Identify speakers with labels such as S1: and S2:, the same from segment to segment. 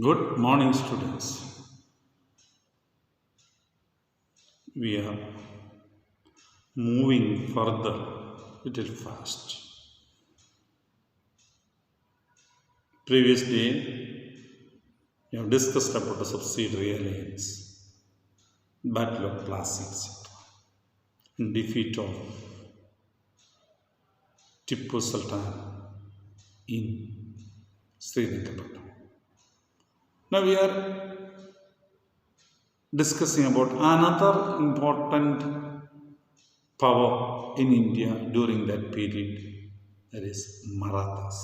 S1: Good morning, students. We are moving further little fast. Previous day, we have discussed about the subsidiary alliance, Battle of Plassey, etc., and defeat of Tipu Sultan in Srinagar. Now we are discussing about another important power in India during that period, that is Marathas.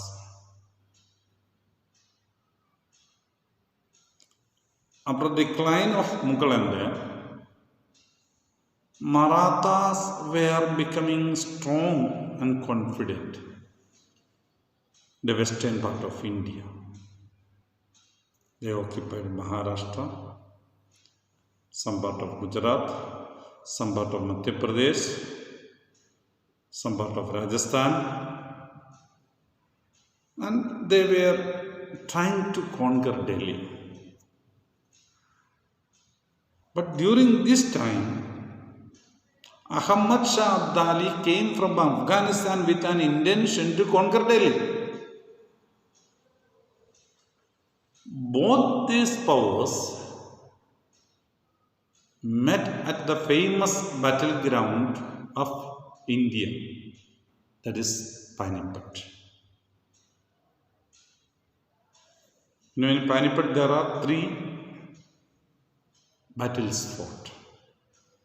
S1: After the decline of Mughal Empire, Marathas were becoming strong and confident in the western part of India. They occupied Maharashtra, some part of Gujarat, some part of Madhya Pradesh, some part of Rajasthan, and they were trying to conquer Delhi. But during this time, Ahmad Shah Abdali came from Afghanistan with an intention to conquer Delhi. Both these powers met at the famous battleground of India, that is Panipat. In Panipat there are three battles fought.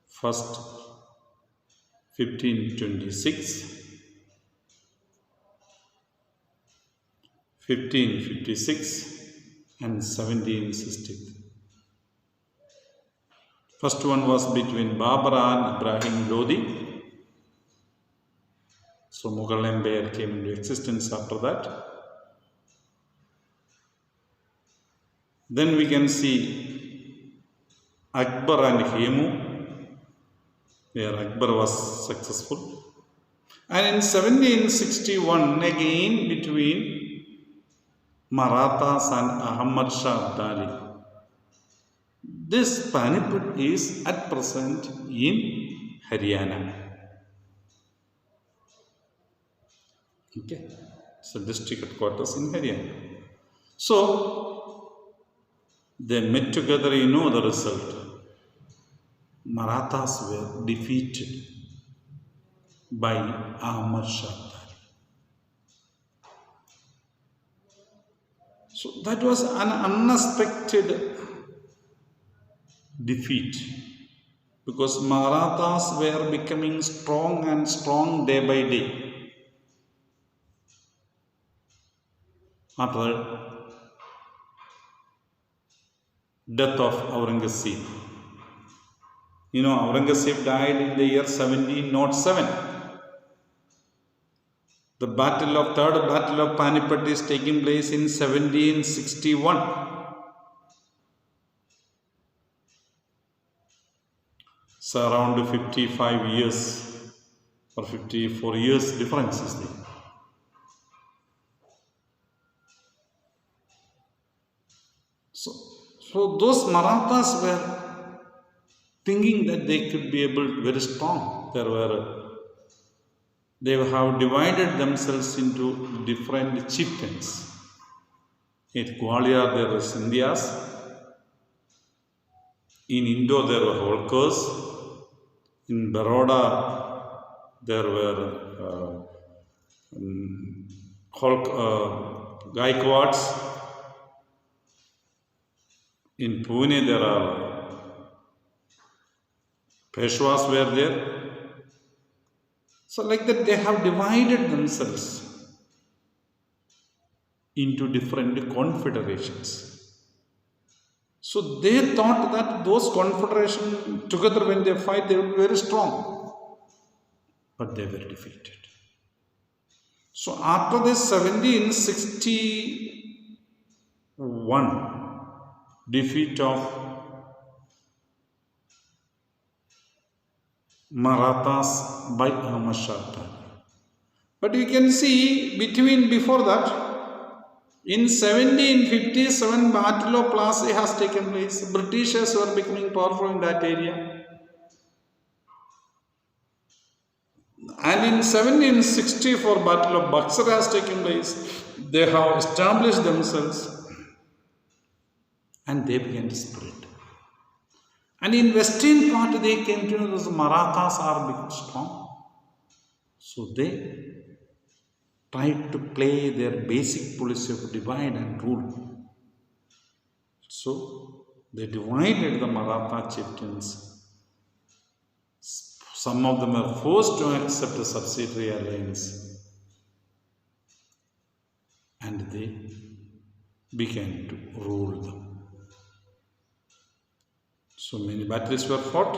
S1: First, 1526, 1556 and 1763. First one was between Babur and Ibrahim Lodi. So Mughal Empire came into existence after that. Then we can see Akbar and Hemu, where Akbar was successful. And in 1761, again between Marathas and Ahmad Shah Abdali. This Panipat is at present in Haryana. Okay, so district headquarters in Haryana. So they met together. You know the result. Marathas were defeated by Ahmad Shah Abdali. So that was an unexpected defeat, because Marathas were becoming strong and strong day by day. After death of Aurangzeb, Aurangzeb died in the year 1707. The third battle of Panipat is taking place in 1761. So around 55 years or 54 years difference is there. So those Marathas were thinking that they could be able to be very strong. They have divided themselves into different chieftains. In Gwalior there were Scindias. In Indo there were Holkars. In Baroda there were Gaikwads. In Pune there are Peshwas were there. So like that they have divided themselves into different confederations. So they thought that those confederations together when they fight they will be very strong. But they were defeated. So after this 1761 defeat of Marathas by Ahmad Shah Abdali. But you can see before that, In 1757, Battle of Plassey has taken place. Britishers were becoming powerful in that area. And in 1764, Battle of Buxar has taken place. They have established themselves and they began to spread. And in western part, they came to know the Marathas are becoming strong. So they tried to play their basic policy of divide and rule. So they divided the Maratha chieftains. Some of them were forced to accept a subsidiary alliance. And they began to rule them. So many battles were fought.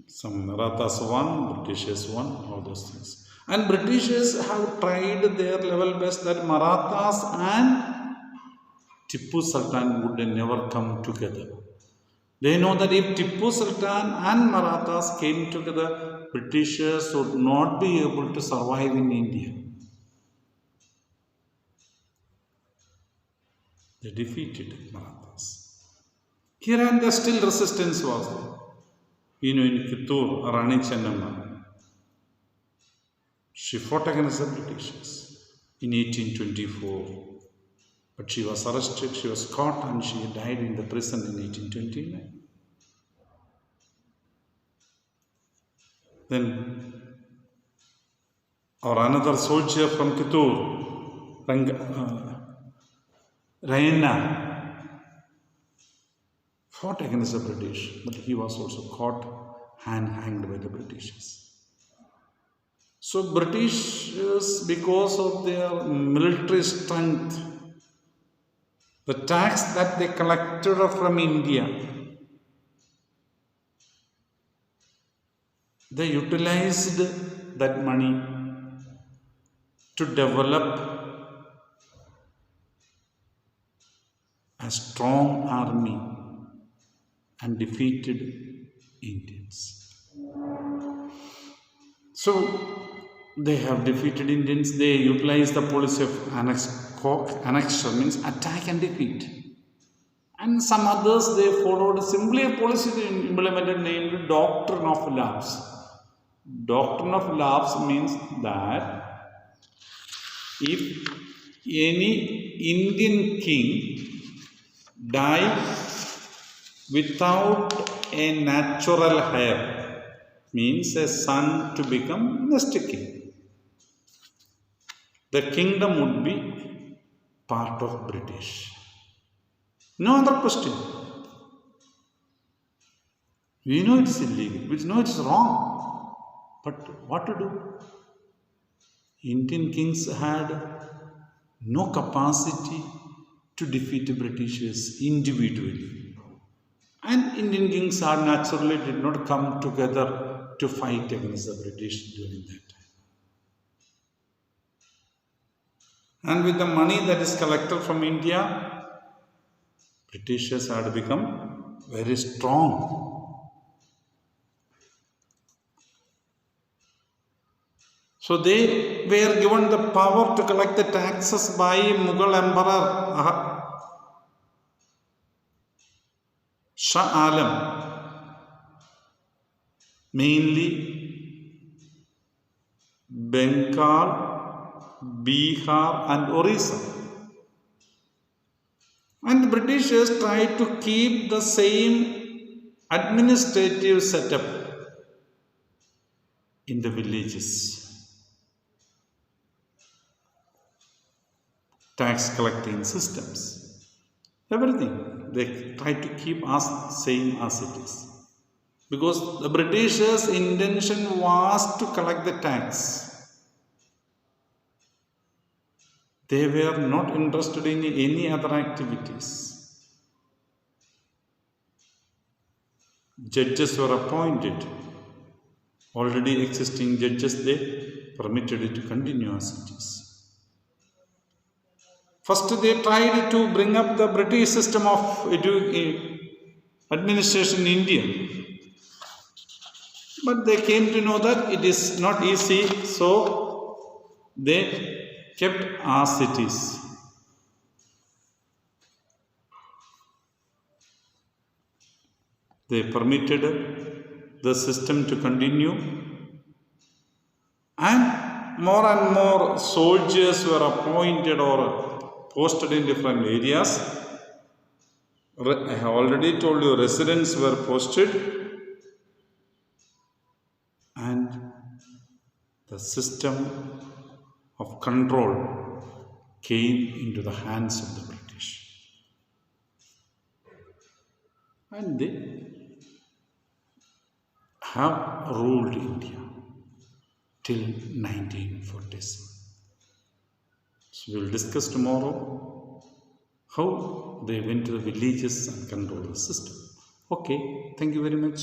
S1: Some Marathas won, Britishers won, all those things. And Britishers have tried their level best that Marathas and Tipu Sultan would never come together. They know that if Tipu Sultan and Marathas came together, Britishers would not be able to survive in India. They defeated Marathas. Here and there still resistance was there. In Kittur, Rani Chennamma, she fought against the Britishers in 1824. But she was arrested, she was caught, and she died in the prison in 1829. Then another soldier from Kittur, Raina, fought against the British, but he was also caught and hanged by the Britishers. So Britishers, because of their military strength, the tax that they collected from India, they utilized that money to develop a strong army and defeated Indians. So they have defeated Indians. They utilized the policy of annexation, means attack and defeat. And some others, they followed simply a policy implemented named Doctrine of Lapse. Doctrine of Lapse means that if any Indian king die without a natural heir, means a son to become next king, the kingdom would be part of British. No other question. We know it's illegal, we know it's wrong, but what to do? Indian kings had no capacity to defeat the Britishers individually. And Indian kings are naturally did not come together to fight against the British during that time. And with the money that is collected from India, Britishers had become very strong. So they were given the power to collect the taxes by Mughal Emperor Shah Alam, mainly Bengal, Bihar and Orissa. And the Britishers tried to keep the same administrative setup in the villages. Tax collecting systems, everything. They try to keep us same as it is. Because the Britishers' intention was to collect the tax. They were not interested in any other activities. Judges were appointed. Already existing judges, they permitted it to continue as it is. First, they tried to bring up the British system of administration in India. But they came to know that it is not easy, so they kept as it is. They permitted the system to continue, and more soldiers were appointed or posted in different areas. I have already told you, residents were posted, and the system of control came into the hands of the British, and they have ruled India till 1947. So we will discuss tomorrow how they went to the villages and controlled the system. Okay, thank you very much.